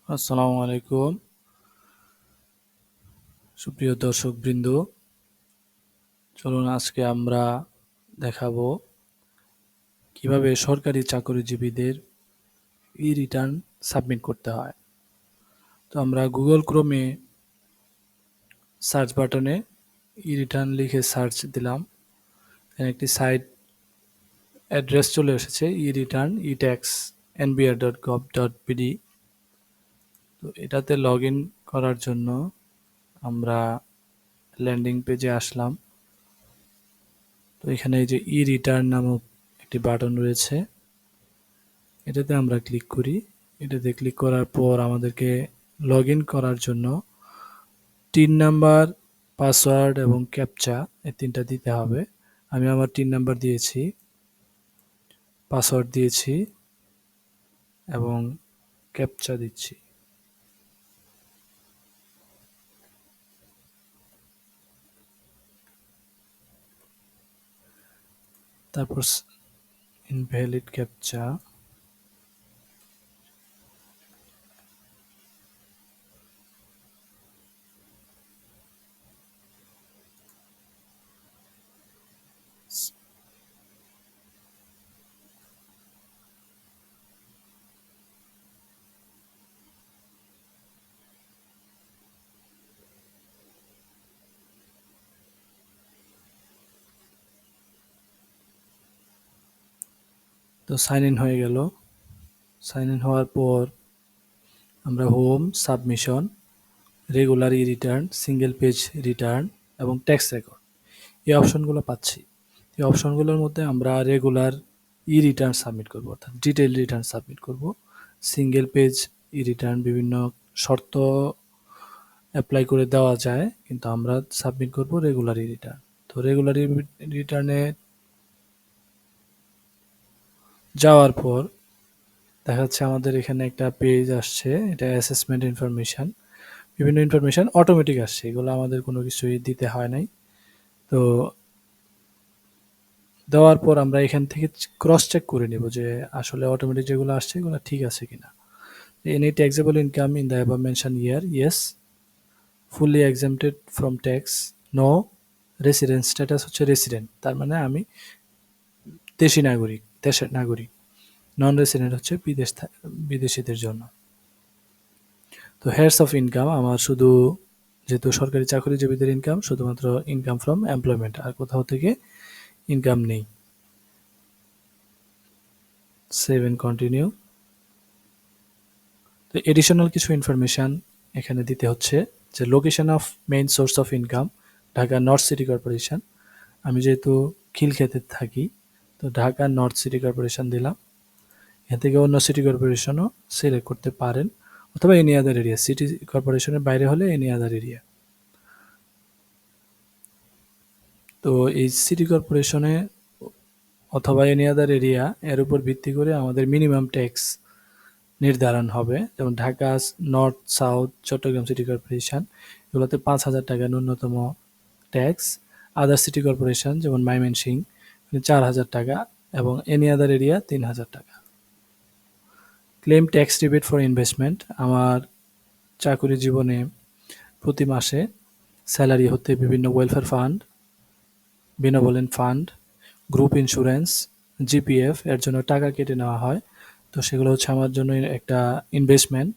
আসসালামু আলাইকুম সুপ্রিয় দর্শকবৃন্দ। চলুন আজকে আমরা দেখাবো কিভাবে সরকারি চাকরিজীবীদের রিটার্ন সাবমিট করতে হয়। তো আমরা গুগল ক্রোমে সার্চ বাটনে রিটার্ন লিখে সার্চ দিলাম। এখানে একটি সাইট অ্যাড্রেস চলে এসেছে রিটার্ন ইট্যাক্স nbr.gov.bd। তো এটাতে লগ ইন করার জন্য আমরা ল্যান্ডিং পেজে আসলাম। তো এখানে এই যে রিটার্ন নামক একটি বাটন রয়েছে, এটাতে আমরা ক্লিক করি। এটাতে ক্লিক করার পর আমাদেরকে লগ ইন করার জন্য ৩ নাম্বার, পাসওয়ার্ড এবং ক্যাপচা এই তিনটা দিতে হবে। আমি আমার ৩ নাম্বার দিয়েছি, পাসওয়ার্ড দিয়েছি এবং ক্যাপচা দিচ্ছি। তারপর ইনভ্যালিড ক্যাপচা। তো সাইন ইন হয়ে গেল। সাইন ইন হওয়ার পর আমরা home, submission, regular return, single page return এবং ট্যাক্স রেকর্ড এই অপশনগুলো পাচ্ছি। এই অপশনগুলোর মধ্যে আমরা রেগুলার রিটার্ন সাবমিট করব, অর্থাৎ ডিটেল রিটার্ন সাবমিট করব। সিঙ্গেল পেজ রিটার্ন বিভিন্ন শর্ত অ্যাপ্লাই করে দেওয়া যায়, কিন্তু আমরা সাবমিট করব রেগুলার রিটার্ন। তো রেগুলার রিটার্নে যাওয়ার পর দেখা যাচ্ছে আমাদের এখানে একটা পেজ আসছে, এটা অ্যাসেসমেন্ট ইনফরমেশান। বিভিন্ন ইনফরমেশান অটোমেটিক আসছে, এগুলো আমাদের কোনো কিছুই দিতে হয় নাই। তো দেওয়ার পর আমরা এখান থেকে ক্রস চেক করে নেব যে আসলে অটোমেটিক যেগুলো আসছে এগুলো ঠিক আছে কিনা। Any taxable income in the above mention year, yes. Fully exempted from tax, no. Resident status হচ্ছে রেসিডেন্ট, তার মানে আমি দেশি নাগরিক, দেশের নাগরিক। নন রেসিডেন্ট হচ্ছে বিদেশিদের জন্য। তো হেয়ার্স অফ ইনকাম আমার শুধু, যেহেতু সরকারি চাকরিজীবীদের ইনকাম শুধুমাত্র ইনকাম ফ্রম এমপ্লয়মেন্ট, আর কোথাও থেকে ইনকাম নেই। Save and continue. তো এডিশনাল কিছু ইনফরমেশান এখানে দিতে হচ্ছে, যে location of main source of income Dhaka north city corporation. আমি যেহেতু খিলক্ষেতে থাকি, তো ঢাকা নর্থ সিটি কর্পোরেশন দিলাম। এখান থেকে অন্য সিটি কর্পোরেশনও সিলেক্ট করতে পারেন, অথবা এনি আদার এরিয়া। সিটি কর্পোরেশনের বাইরে হলে এনি আদার এরিয়া। তো এই সিটি কর্পোরেশনে অথবা এনি আদার এরিয়া, এর উপর ভিত্তি করে আমাদের মিনিমাম ট্যাক্স নির্ধারণ হবে। যেমন Dhaka north, south, Chattogram city corporation এগুলোতে ৫,০০০ টাকা ন্যূনতম ট্যাক্স। আদার সিটি কর্পোরেশন যেমন ময়মনসিংহ ৪,০০০ টাকা, এবং এনি আদার এরিয়া ৩,০০০ টাকা। Claim tax rebate for investment. আমার চাকরি জীবনে প্রতি মাসে স্যালারি হতে বিভিন্ন ওয়েলফেয়ার ফান্ড, বিনাবলেন ফান্ড, গ্রুপ ইন্স্যুরেন্স, জিপিএফ এর জন্য টাকা কেটে নেওয়া হয়। তো সেগুলো হচ্ছে আমার জন্য একটা ইনভেস্টমেন্ট,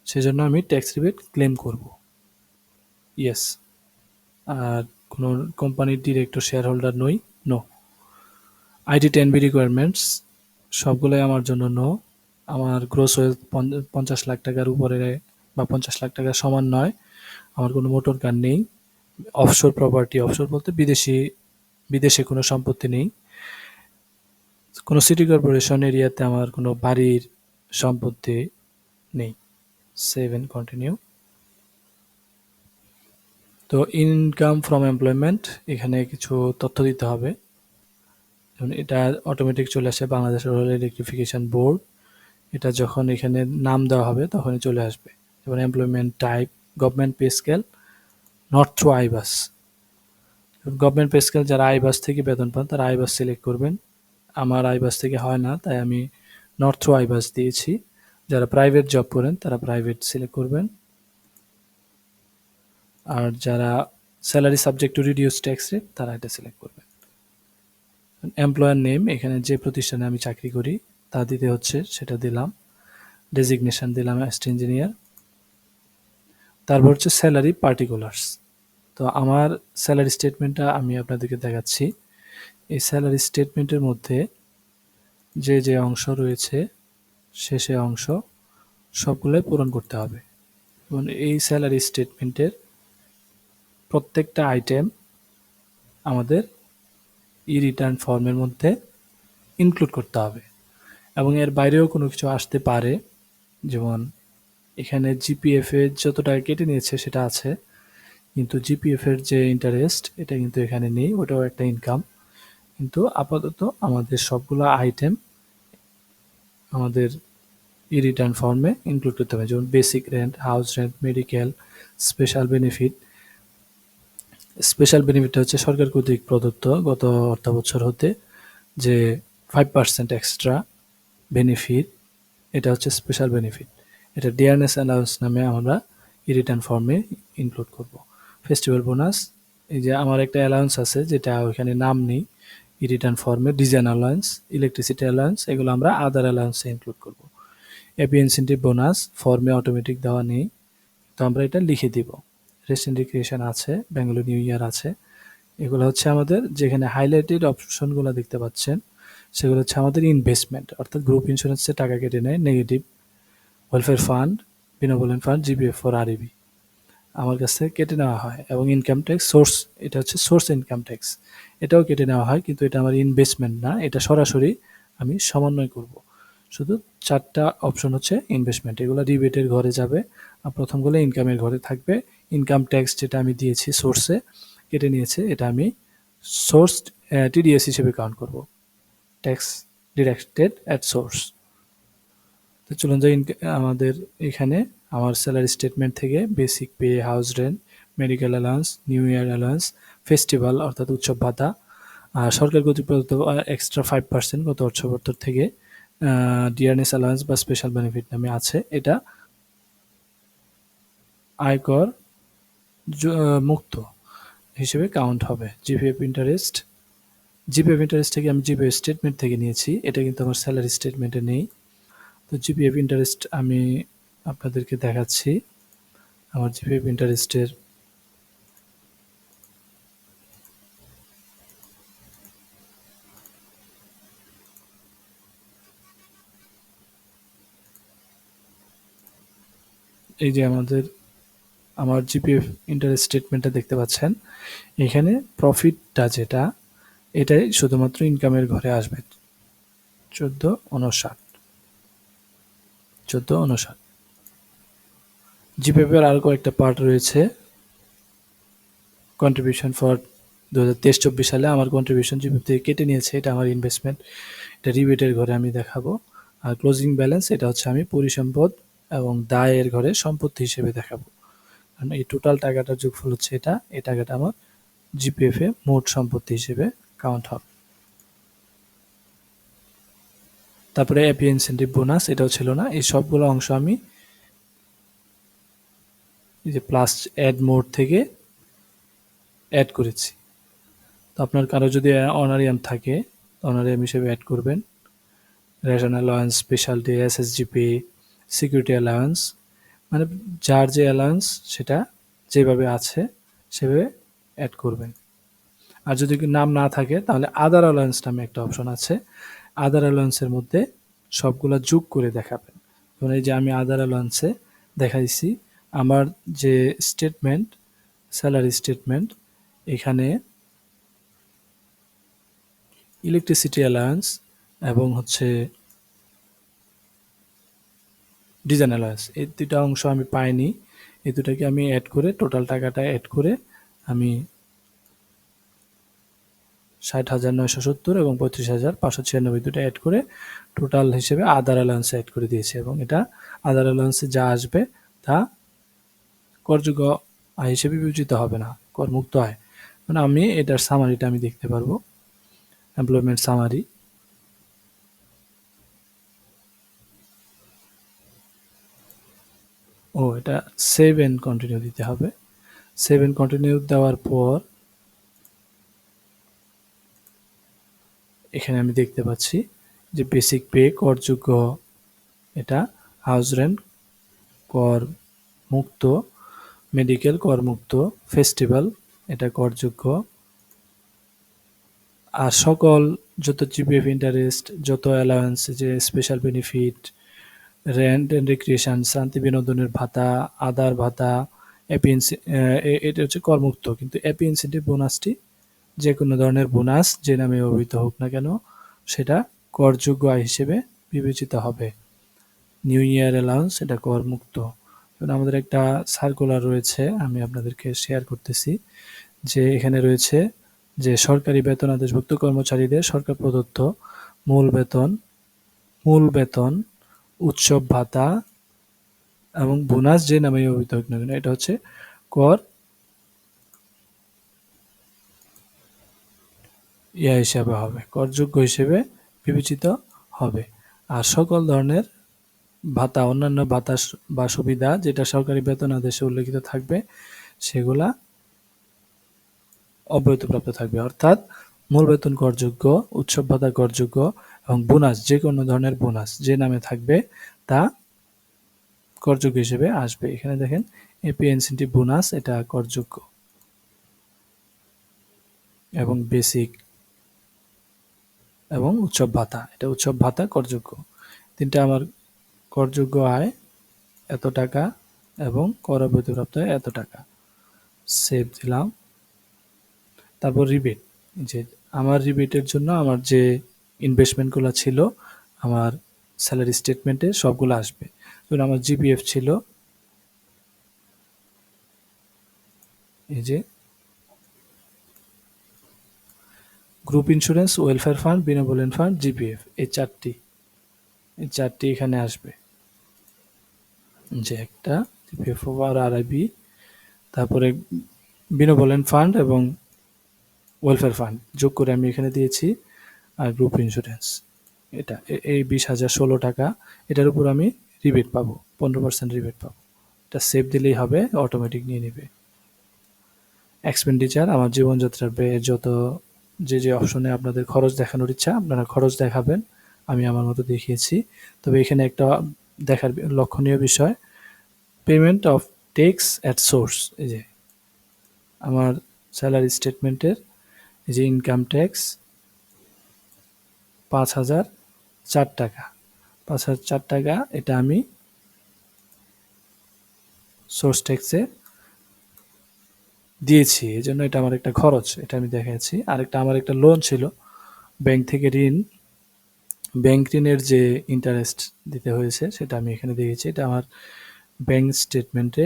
সেজন্য আমি ট্যাক্স রিবেট ক্লেম করব। ইয়েস। আর কোনো কোম্পানির ডিরেক্টর শেয়ার হোল্ডার নই, নো। আইডি 10B রিকোয়ারমেন্টস সবগুলোই আমার জন্য নো। আমার গ্রোস ওয়েলথ 50 লাখ টাকার উপরে বা 50 লাখ টাকার সমান নয়। আমার কোনো মোটর কার নেই। অফশোর প্রপার্টি, অফশোর বলতে বিদেশে কোনো সম্পত্তি নেই। কোনো সিটি কর্পোরেশন এরিয়াতে আমার কোনো বাড়ির সম্পত্তি নেই। Save and continue. তো ইনকাম ফ্রম এমপ্লয়মেন্ট, এখানে কিছু তথ্য দিতে হবে। যেমন এটা অটোমেটিক চলে আসে বাংলাদেশ রুরাল ইলেকট্রিফিকেশন বোর্ড। এটা যখন এখানে নাম দেওয়া হবে তখনই চলে আসবে। যেমন employment type, government pay scale, not through আইবাস। Government pay scale যারা আইবাস থেকে বেতন পান তারা আইবাস সিলেক্ট করবেন। আমার আইবাস থেকে হয় না, তাই আমি নট থ্রু আইবাস দিয়েছি। যারা প্রাইভেট জব করেন তারা প্রাইভেট সিলেক্ট করবেন। আর যারা salary subject to reduce tax rate তারা এটা সিলেক্ট করবেন। এমপ্লয়ার নেম, এখানে যে প্রতিষ্ঠানে আমি চাকরি করি তা দিতে হচ্ছে, সেটা দিলাম। ডেজিগনেশন দিলাম অ্যাসিস্ট্যান্ট ইঞ্জিনিয়ার। তারপর হচ্ছে স্যালারি পার্টিকুলার্স। তো আমার স্যালারি স্টেটমেন্টটা আমি আপনাদেরকে দেখাচ্ছি। এই স্যালারি স্টেটমেন্টের মধ্যে যে যে অংশ রয়েছে সে অংশ সবগুলোই পূরণ করতে হবে। এবং এই স্যালারি স্টেটমেন্টের প্রত্যেকটা আইটেম আমাদের রিটার্ন ফর্মের মধ্যে ইনক্লুড করতে হবে। এবং এর বাইরেও কোনো কিছু আসতে পারে, যেমন এখানে জিপিএফ এর যত টাকা কেটে নিয়েছে সেটা আছে, কিন্তু জিপিএফ এর যে ইন্টারেস্ট এটা কিন্তু এখানে নেই, ওটাও একটা ইনকাম। কিন্তু আপাতত আমাদের সবগুলো আইটেম আমাদের রিটার্ন ফর্মে ইনক্লুড করতে হবে, যেমন basic rent, house rent, medical, special benefit. Special বেনিফিটটা হচ্ছে সরকার কর্তৃক প্রদত্ত গত অর্থবছর হতে যে 5% এক্সট্রা বেনিফিট, এটা হচ্ছে স্পেশাল বেনিফিট। এটা ডিয়ারনেস অ্যালাউন্স নামে আমরা রিটার্ন ফর্মে ইনক্লুড করব। ফেস্টিভ্যাল বোনাস, এই যে আমার একটা অ্যালাউন্স আছে যেটা ওইখানে নাম নেই রিটার্ন ফর্মে, ডিজাইন অ্যালাউন্স, ইলেকট্রিসিটি অ্যালাউন্স, এগুলো আমরা আদার অ্যালাউন্সে ইনক্লুড করব। এপি ইনসেন্টিভ বোনাস ফর্মে অটোমেটিক দেওয়া নেই, তো আমরা এটা লিখে দিব। রেস্ট রিক্রিয়েশন আছে, বেঙ্গলি নিউ ইয়ার আছে। এগুলো হচ্ছে আমাদের যেখানে হাইলাইটেড অপশনগুলো দেখতে পাচ্ছেন সেগুলো হচ্ছে আমাদের ইনভেস্টমেন্ট, অর্থাৎ গ্রুপ ইন্স্যুরেন্সে টাকা কেটে নেয়, নেগেটিভ, ওয়েলফেয়ার ফান্ড, বিনামূল্যেন ফান্ড, জিপিএফ ফর আরইবি আমার কাছ থেকে কেটে নেওয়া হয়। এবং ইনকাম ট্যাক্স সোর্স, এটা হচ্ছে সোর্স ইনকাম ট্যাক্স, এটাও কেটে নেওয়া হয়, কিন্তু এটা আমার ইনভেস্টমেন্ট না, এটা সরাসরি আমি সমন্বয় করব। শুধু 4টা অপশন হচ্ছে ইনভেস্টমেন্ট, এগুলো রিবেটের ঘরে যাবে, আর প্রথমগুলো ইনকামের ঘরে থাকবে। ইনকাম ট্যাক্স যেটা আমি দিয়েছি সোর্সে কেটে নিয়েছে, এটা আমি সোর্স টিডিএস হিসেবে কাউন্ট করব, ট্যাক্স ডিডাক্টেড অ্যাট সোর্স। তো চলুন যাই আমাদের এখানে আমার স্যালারি স্টেটমেন্ট থেকে basic pay, house rent, medical allowance, new year allowance, festival অর্থাৎ উৎসব ভাতা, আর সরকার কর্তৃক প্রদত্ত এক্সট্রা 5% গত অর্থ বছর থেকে ডিয়ারনেস অ্যালাউন্স বা স্পেশাল বেনিফিট নামে আছে, এটা আয়কর মুক্ত হিসেবে কাউন্ট হবে। জিপিএফ ইন্টারেস্ট, জিপিএফ ইন্টারেস্ট থেকে আমি জিপিএফ স্টেটমেন্ট থেকে নিয়েছি, এটা কিন্তু আমার স্যালারি স্টেটমেন্টে নেই। তো জিপিএফ ইন্টারেস্ট আমি আপনাদেরকে দেখাচ্ছি। আমার জিপিএফ ইন্টারেস্টের এই যে আমার জিপিএফ ইন্টারেস্ট স্টেটমেন্টটা দেখতে পাচ্ছেন, এখানে প্রফিটটা যেটা এটাই শুধুমাত্র ইনকামের ঘরে আসবে, 1459। জিপিএফ এর আরো কয়েকটা পার্ট রয়েছে। কন্ট্রিবিউশন ফর 2023-24 সালে আমার কন্ট্রিবিউশন জিপিএফ থেকে কেটে নিয়েছে, এটা আমার ইনভেস্টমেন্ট, এটা রিবেটের ঘরে আমি দেখাবো। আর ক্লোজিং ব্যালেন্স এটা হচ্ছে আমি পরিসম্পদ এবং দায়ের ঘরে সম্পত্তি হিসেবে দেখাবো, কারণ এই টোটাল টাকাটার যোগফল হচ্ছে এটা, এই টাকাটা আমার জিপিএফ এ মোট সম্পত্তি হিসেবে কাউন্ট হবে। তারপরে এপি ইনসেন্টিভ বোনাস, এটাও ছিল না। এই সবগুলো অংশ আমি এই যে প্লাস অ্যাড মোড থেকে অ্যাড করেছি। তো আপনার কারো যদি অনারিয়াম থাকে অনারিয়াম হিসেবে অ্যাড করবেন। Ration allowance, speciality, SSGP, security allowance, মানে যার যে অ্যালাউন্স সেটা যেভাবে আছে সেভাবে অ্যাড করবেন। আর যদি নাম না থাকে তাহলে আদার অ্যালাউন্স নামে একটা অপশন আছে, আদার অ্যালাউন্সের মধ্যে সবগুলা যোগ করে দেখাবেন। যেমন এই যে আমি আদার অ্যালাউন্সে দেখাইছি আমার যে স্টেটমেন্ট, স্যালারি স্টেটমেন্ট, এখানে ইলেকট্রিসিটি অ্যালাউন্স এবং হচ্ছে ডিজাইন অ্যালাউন্স, এই দুটা অংশ আমি পাইনি। এই দুটাকে আমি অ্যাড করে টোটাল টাকাটা অ্যাড করে আমি 60,970 এবং 35,596 দুটো অ্যাড করে টোটাল হিসেবে আদার অ্যালাউন্সে অ্যাড করে দিয়েছি, এবং এটা আদার অ্যালাউন্সে যা আসবে তা করযোগ্য আয় হিসেবে বিবেচিত হবে না, করমুক্ত আয়। মানে আমি এটার সামারিটা আমি দেখতে পারবো, এমপ্লয়মেন্ট সামারি। এটা সেভ এন্ড কন্টিনিউ দিতে হবে। সেভ এন্ড কন্টিনিউ দেওয়ার পর এখানে আমি দেখতে পাচ্ছি যে বেসিক পে করযোগ্য, এটা হাউস রেন্ট কর মুক্ত, মেডিকেল কর মুক্ত, ফেস্টিভ্যাল এটা করযোগ্য। আর সকল যত জিপিএফ ইন্টারেস্ট, যত অ্যালাউন্স, যে special benefit, rent and recreation, শান্তি বিনোদনের ভাতা, আদার ভাতা, এটা হচ্ছে করমুক্ত। কিন্তু এপি ইনসেন্টিভ বোনাসটি যে কোনো ধরনের বোনাস যে নামে অভিহিত হোক না কেন সেটা করযোগ্য আয় হিসেবে বিবেচিত হবে। নিউ ইয়ার অ্যালাউন্স এটা করমুক্ত। আমাদের একটা সার্কুলার রয়েছে, আমি আপনাদেরকে শেয়ার করতেছি, যে এখানে রয়েছে যে সরকারি বেতন আদেশভুক্ত কর্মচারীদের সরকার প্রদত্ত মূল বেতন, উৎসব ভাতা এবং বোনাস যে নামে অভিহিত হোক না কেন এটা হচ্ছে কর হিসাবে হবে, করযোগ্য হিসেবে বিবেচিত হবে। আর সকল ধরনের ভাতা, অন্যান্য ভাতা বা সুবিধা যেটা সরকারি বেতন আদেশে উল্লেখিত থাকবে সেগুলা অব্যাহতিপ্রাপ্ত থাকবে। অর্থাৎ মূল বেতন করযোগ্য, উৎসব ভাতা করযোগ্য এবং বোনাস যে কোনো ধরনের বোনাস যে নামে থাকবে তা করযোগ্য হিসেবে আসবে। এখানে দেখেন এপি ইনসেন্টিভ বোনাস এটা করযোগ্য এবং বেসিক এবং উৎসব ভাতা, এটা উৎসব ভাতা করযোগ্য। তিনটা আমার করযোগ্য আয় এত টাকা এবং কর অব্যাহতিপ্রাপ্ত আয় এত টাকা। সেভ দিলাম। তারপর রিবেট, যে আমার রিবেটের জন্য আমার যে ইনভেস্টমেন্টগুলো ছিল আমার স্যালারি স্টেটমেন্টে সবগুলো আসবে। ধরুন আমার জিপিএফ ছিল এই যে গ্রুপ ইন্স্যুরেন্স, ওয়েলফেয়ার ফান্ড, বিনামূল্যের ফান্ড, জিপিএফ, এই চারটি এখানে আসবে। যে একটা জিপিএফ আর আরআইবি, তারপরে বিনামূল্যের ফান্ড এবং ওয়েলফেয়ার ফান্ড যোগ করে আমি এখানে দিয়েছি। আর গ্রুপ ইন্স্যুরেন্স এটা এই 20,016 টাকা, এটার উপর আমি রিবেট পাবো, 15% রিবেট পাবো। এটা সেভ দিলেই হবে, অটোমেটিক নিয়ে নেবে। এক্সপেন্ডিচার আমার জীবনযাত্রার ব্যয়ের যত যে অপশনে আপনাদের খরচ দেখানোর ইচ্ছা আপনারা খরচ দেখাবেন, আমি আমার মতো দেখিয়েছি। তবে এখানে একটা দেখার লক্ষণীয় বিষয়, payment of tax at source. এই যে আমার স্যালারি স্টেটমেন্টের এই যে ইনকাম ট্যাক্স 5,004 টাকা, 5,004 টাকা এটা আমি সোর্স ট্যাক্সে দিয়েছি, এই জন্য এটা আমার একটা খরচ, এটা আমি দেখাচ্ছি। আরেকটা আমার একটা লোন ছিল ব্যাংক থেকে ঋণ, ব্যাংক ঋণের যে ইন্টারেস্ট দিতে হয়েছে সেটা আমি এখানে দেখেছি, এটা আমার ব্যাংক স্টেটমেন্টে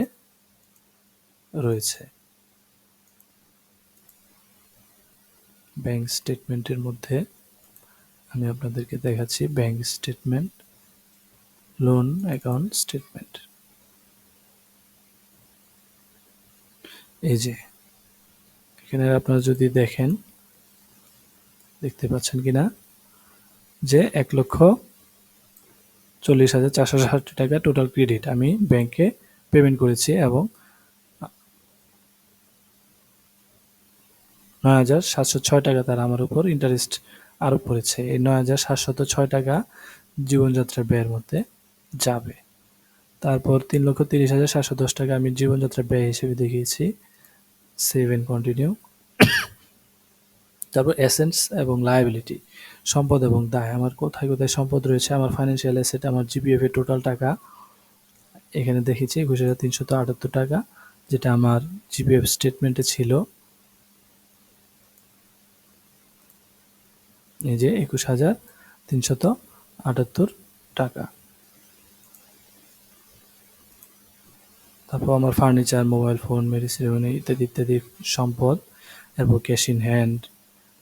রয়েছে। ব্যাংক স্টেটমেন্টের মধ্যে আমি আপনাদেরকে দেখাচ্ছি bank statement, loan account statement. এই যে এখানে আপনারা যদি দেখেন, দেখতে পাচ্ছেন কিনা, যে 1,40,460 টাকা টোটাল ক্রেডিট আমি ব্যাংকে পেমেন্ট করেছি এবং 9,706 টাকা তারা আমার উপর ইন্টারেস্ট আরোপ করেছে। এই 9,706 টাকা জীবনযাত্রার ব্যয়ের মধ্যে যাবে। তারপর 3,30,710 টাকা আমি জীবনযাত্রার ব্যয় হিসেবে দেখিয়েছি, সেভ এন্ড কন্টিনিউ। তারপর অ্যাসেটস এবং লায়াবিলিটি, সম্পদ এবং দায়, আমার কোথায় কোথায় সম্পদ রয়েছে, আমার ফাইন্যান্সিয়াল অ্যাসেট, আমার জিপিএফ এর টোটাল টাকা এখানে দেখেছি 21,378 টাকা, যেটা আমার জিপিএফ স্টেটমেন্টে ছিল। এই যে 21,378 টাকা। তারপর আমার ফার্নিচার, মোবাইল ফোন, মেডিসিন ইত্যাদি ইত্যাদি সম্পদ, এরপর ক্যাশ ইন হ্যান্ড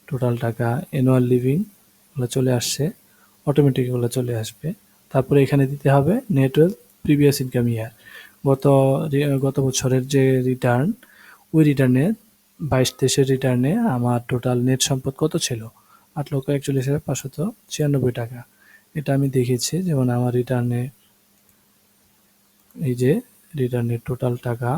টোটাল টাকা, অ্যানুয়াল লিভিং ওগুলো চলে আসছে, অটোমেটিক ওগুলো চলে আসবে। তারপরে এখানে দিতে হবে নেট ওয়েলথ প্রিভিয়াস ইনকাম ইয়ার, গত বছরের যে রিটার্ন, ওই রিটার্নে 22-23-এর রিটার্নে আমার টোটাল নেট সম্পদ কত ছিল, 8,41,596 টাকা। এটা আমি দেখেছি, যেমন আমার রিটার্নে এই যে রিটার্নের টোটাল টাকা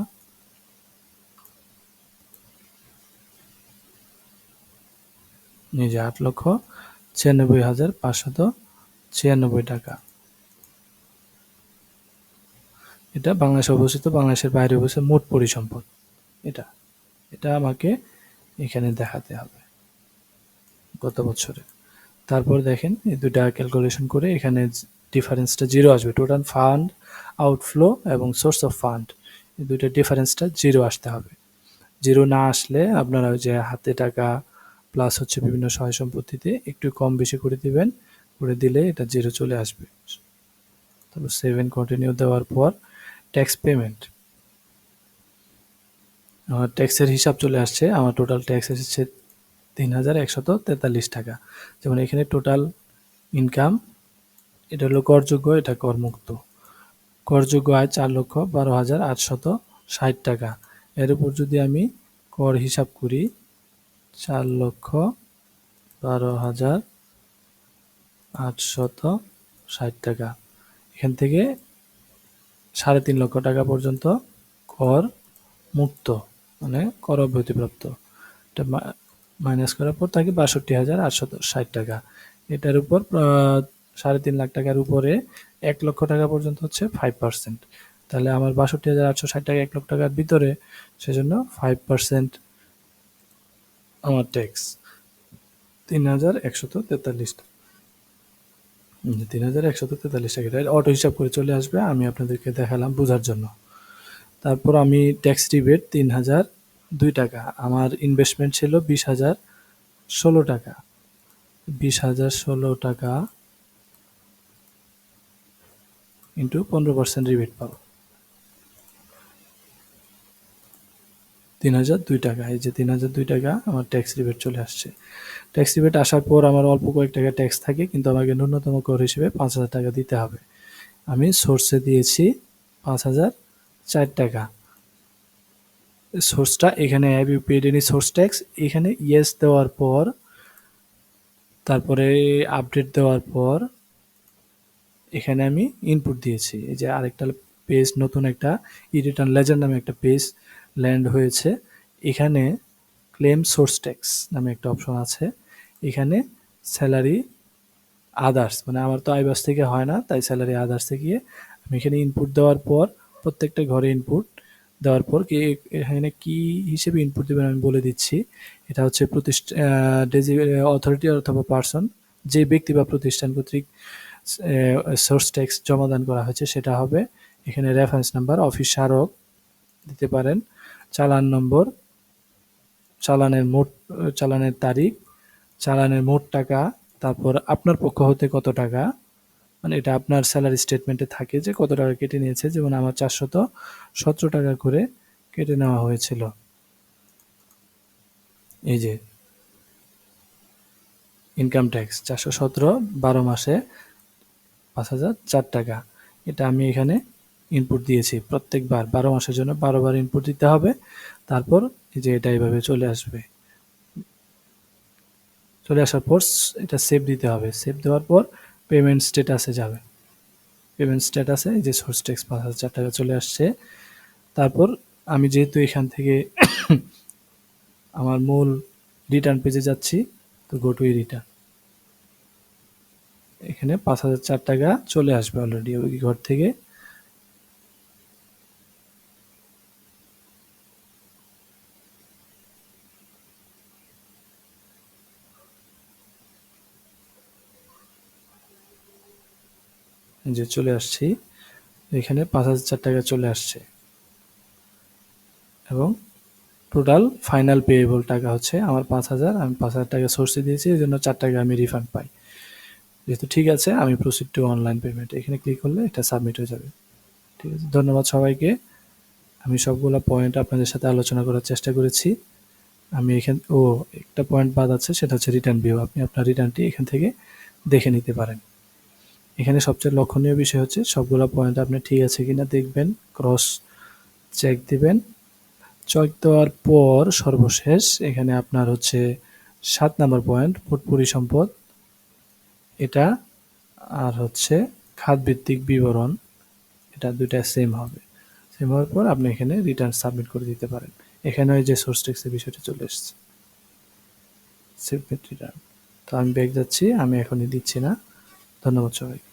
নিজে ৮,৯৬,৫৯৬ টাকা। এটা বাংলাদেশে অবস্থিত, বাংলাদেশের বাইরে অবস্থিত মোট পরিসম্পদ এটা এটা আমাকে এখানে দেখাতে হবে গত বছরে। তারপর দেখেন এই দুটা ক্যালকুলেশন করে এখানে ডিফারেন্সটা জিরো আসবে। টোটাল ফান্ড আউটফ্লো এবং সোর্স অফ ফান্ড এই দুইটা ডিফারেন্সটা জিরো আসতে হবে। জিরো না আসলে আপনারা ওই যে হাতে টাকা প্লাস হচ্ছে বিভিন্ন সহায় সম্পত্তিতে একটু কম বেশি করে দিবেন, করে দিলে এটা জিরো চলে আসবে। তারপর সেভেন কন্টিনিউ দেওয়ার পর ট্যাক্স পেমেন্ট, আমার ট্যাক্সের হিসাব চলে আসছে। আমার টোটাল ট্যাক্স এসেছে ৩,১৪৩ টাকা। যেমন এখানে টোটাল ইনকাম এটা হলো করযোগ্য, এটা করমুক্ত। করযোগ্য আয় ৪,১২,৮৬০ টাকা। এর উপর যদি আমি কর হিসাব করি ৪,১২,৮৬০ টাকা, এখান থেকে ৩.৫ লক্ষ টাকা পর্যন্ত কর মুক্ত, মানে কর অব্যাহতিপ্রাপ্ত। এটা মাইনাস করার পর থাকে ৬২,৮৬০ টাকা। এটার উপর ৩.৫ লাখ টাকার উপরে ১ লক্ষ টাকা পর্যন্ত হচ্ছে 5%। তাহলে আমার ৬২,৮৬০ টাকা ১ লক্ষ টাকার ভিতরে, সেজন্য 5% আমার ট্যাক্স ৩,১৪৩ টাকা। ৩,১৪৩ টাকা, এটা অটো হিসাব করে চলে আসবে, আমি আপনাদেরকে দেখালাম বোঝার জন্য। তারপর আমি ট্যাক্স রিবেট ৩,০০২ টাকা। আমার ইনভেস্টমেন্ট ছিল ২০,০১৬ টাকা। ২০,০১৬ টাকা ইন্টু 15% রিবেট পাবো ৩,০০২ টাকা। এই যে ৩,০০২ টাকা আমার ট্যাক্স রিবেট চলে আসছে। ট্যাক্স রিবেট আসার পর আমার অল্প কয়েক টাকা ট্যাক্স থাকে, কিন্তু আমাকে ন্যূনতম কর হিসেবে ৫,০০০ টাকা দিতে হবে। আমি সোর্সে দিয়েছি ৫,০০৪ টাকা। সোর্সটা এখানে have you paid any source tax, এখানে ইয়েস দেওয়ার পর তারপরে আপডেট দেওয়ার পর এখানে আমি ইনপুট দিয়েছি। এই যে আরেকটা পেজ, নতুন একটা ই-রিটার্ন লেজার নামে একটা পেজ ল্যান্ড হয়েছে। এখানে ক্লেম সোর্স ট্যাক্স নামে একটা অপশন আছে। এখানে স্যালারি আদার্স, মানে আমার তো আইবাস থেকে হয় না, তাই স্যালারি আদার্সে গিয়ে আমি এখানে ইনপুট দেওয়ার পর প্রত্যেকটা ঘরে ইনপুট দেওয়ার পর এখানে কি হিসেবে ইনপুট দেবেন আমি বলে দিচ্ছি। এটা হচ্ছে অথরিটি অথবা পার্সন, যে ব্যক্তি বা প্রতিষ্ঠান কর্তৃক সোর্স ট্যাক্স জমাদান করা হয়েছে সেটা হবে। এখানে রেফারেন্স নাম্বার, অফিস স্মারক দিতে পারেন, চালান নম্বর, চালানের তারিখ, চালানের মোট টাকা, তারপর আপনার পক্ষ হতে কত টাকা, মানে এটা আপনার স্যালারি স্টেটমেন্টে থাকে যে কত টাকা কেটে নিয়েছে। যেমন আমার ৪১৭ টাকা করে কেটে নেওয়া হয়েছিল। এই যে ইনকাম ট্যাক্স ৪১৭, ১২ মাসে ৫,০০৪ টাকা। এটা আমি এখানে ইনপুট দিয়েছি প্রত্যেকবার ১২ মাসের জন্য ১২ বার ইনপুট দিতে হবে। তারপর এই যে এটা এইভাবে চলে আসবে। চলে আসার পর এটা সেভ দিতে হবে। সেভ দেওয়ার পর পেমেন্ট স্ট্যাটাসে যাবে। পেমেন্ট স্ট্যাটাসে এই যে সোর্স ট্যাক্স ৫,০০৪ টাকা চলে আসছে। তারপর আমি যেহেতু এখান থেকে আমার মূল রিটার্ন পেজে যাচ্ছি, তো গো টু রিটার্ন, এখানে ৫,০০৪ টাকা চলে আসবে অলরেডি ওই ঘর থেকে। যে চলে আসছি, এখানে ৫,০০৪ টাকা চলে আসছে এবং টোটাল ফাইনাল পেয়েবল টাকা হচ্ছে আমার ৫,০০০। আমি ৫,০০০ টাকা সোর্সে দিয়েছি, এই জন্য ৪ টাকা আমি রিফান্ড পাই। যেহেতু ঠিক আছে, আমি প্রসিড টু অনলাইন পেমেন্ট এখানে ক্লিক করলে এটা সাবমিট হয়ে যাবে। ঠিক আছে, ধন্যবাদ সবাইকে। আমি সবগুলো পয়েন্ট আপনাদের সাথে আলোচনা করার চেষ্টা করেছি। আমি একটা পয়েন্ট বাদ আছে, সেটা হচ্ছে রিটার্ন ভিউ। আপনি আপনার রিটার্নটি এখান থেকে দেখে নিতে পারেন। এখানে সবচেয়ে লক্ষণীয় বিষয় হচ্ছে সবগুলো পয়েন্ট আপনি ঠিক আছে কিনা দেখবেন, ক্রস চেক দিবেন। চেক দেওয়ার পর সর্বশেষ এখানে আপনার হচ্ছে ৭ নম্বর পয়েন্ট মোট পরিসম্পদ, এটা আর হচ্ছে খাতভিত্তিক বিবরণ, এটা দুইটা সেম হবে। সেভ হওয়ার পর আপনি এখানে রিটার্ন সাবমিট করে দিতে পারেন। এখানে ওই যে সোর্স টেক্সটের বিষয়টা চলে এসেছে, সাবমিট রিটার্ন। তো আমি ব্যাক যাচ্ছি, আমি এখনই দিচ্ছি না। ধন্যবাদ সবাইকে।